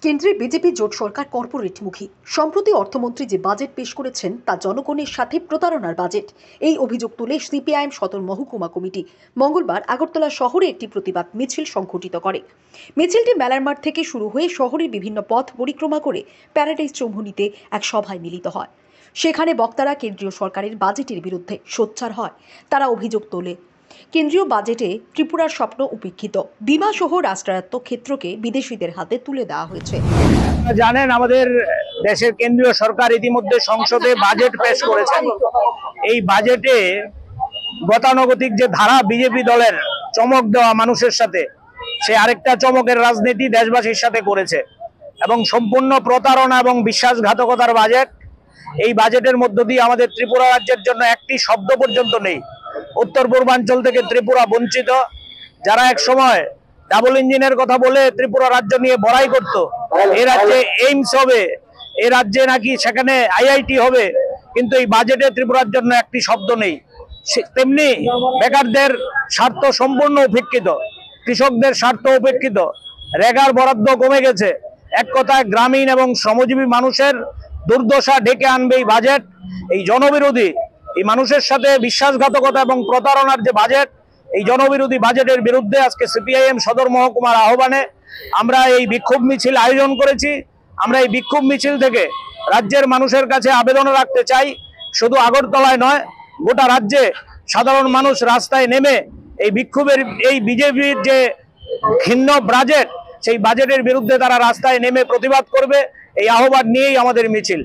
কেন্দ্রে বিজেপি জোট সরকার কর্পোরেটমুখী। সম্প্রতি অর্থমন্ত্রী যে বাজেট পেশ করেছেন তা জনগণের সাথে প্রতারণার বাজেট। এই অভিযোগ তুলে সিপিআইএম সদর মহকুমা কমিটি মঙ্গলবার আগরতলা শহরে একটি প্রতিবাদ মিছিল সংঘটিত করে। মিছিলটি মেলার মাঠ থেকে শুরু হয়ে শহরের বিভিন্ন পথ পরিক্রমা করে প্যারাডাইস চৌমুহনীতে এক সভায় মিলিত হয়। সেখানে বক্তারা কেন্দ্রীয় সরকারের বাজেটের বিরুদ্ধে সোচ্চার হয়। তারা অভিযোগ তোলে, কেন্দ্রীয় বাজেটে ত্রিপুরার স্বপ্ন উপেক্ষিত, বিমা সহ রাষ্ট্রায়ত্ত ক্ষেত্রকে বিদেশিদের হাতে তুলে দেওয়া হয়েছে। জানেন, আমাদের দেশের কেন্দ্রীয় সরকার ইতিমধ্যে সংসদে বাজেট পেশ করেছেন। এই বাজেটে গতানুগতিক যে ধারা বিজেপি দলের চমক দেওয়া মানুষের সাথে, সে আরেকটা চমকের রাজনীতি দেশবাসীর সাথে করেছে এবং সম্পূর্ণ প্রতারণা এবং বিশ্বাসঘাতকতার বাজেট। এই বাজেটের মধ্য দিয়ে আমাদের ত্রিপুরা রাজ্যের জন্য একটি শব্দ পর্যন্ত নেই। উত্তর পূর্বাঞ্চল থেকে ত্রিপুরা বঞ্চিত। যারা এক সময় ডাবল ইঞ্জিনের কথা বলে ত্রিপুরা রাজ্য নিয়ে বড়াই করত, এই রাজ্যে এইমস হবে, এই রাজ্যে নাকি সেখানে আইআইটি হবে, কিন্তু এই বাজেটে ত্রিপুরার জন্য একটি শব্দ নেই। তেমনি বেকারদের স্বার্থ সম্পূর্ণ উপেক্ষিত, কৃষকদের স্বার্থ উপেক্ষিত, রেগার বরাদ্দ কমে গেছে। এক কথায় গ্রামীণ এবং শ্রমজীবী মানুষের দুর্দশা ডেকে আনবে এই বাজেট। এই জনবিরোধী, এই মানুষের সাথে বিশ্বাসঘাতকতা এবং প্রতারণার যে বাজেট, এই জনবিরোধী বাজেটের বিরুদ্ধে আজকে সিপিআইএম সদর মহকুমার আহ্বানে আমরা এই বিক্ষোভ মিছিল আয়োজন করেছি। আমরা এই বিক্ষোভ মিছিল থেকে রাজ্যের মানুষের কাছে আবেদন রাখতে চাই, শুধু আগরতলায় নয়, গোটা রাজ্যে সাধারণ মানুষ রাস্তায় নেমে এই বিক্ষোভের, এই বিজেপির যে ঘৃণ্য বাজেট, সেই বাজেটের বিরুদ্ধে তারা রাস্তায় নেমে প্রতিবাদ করবে। এই আহ্বান নিয়েই আমাদের মিছিল।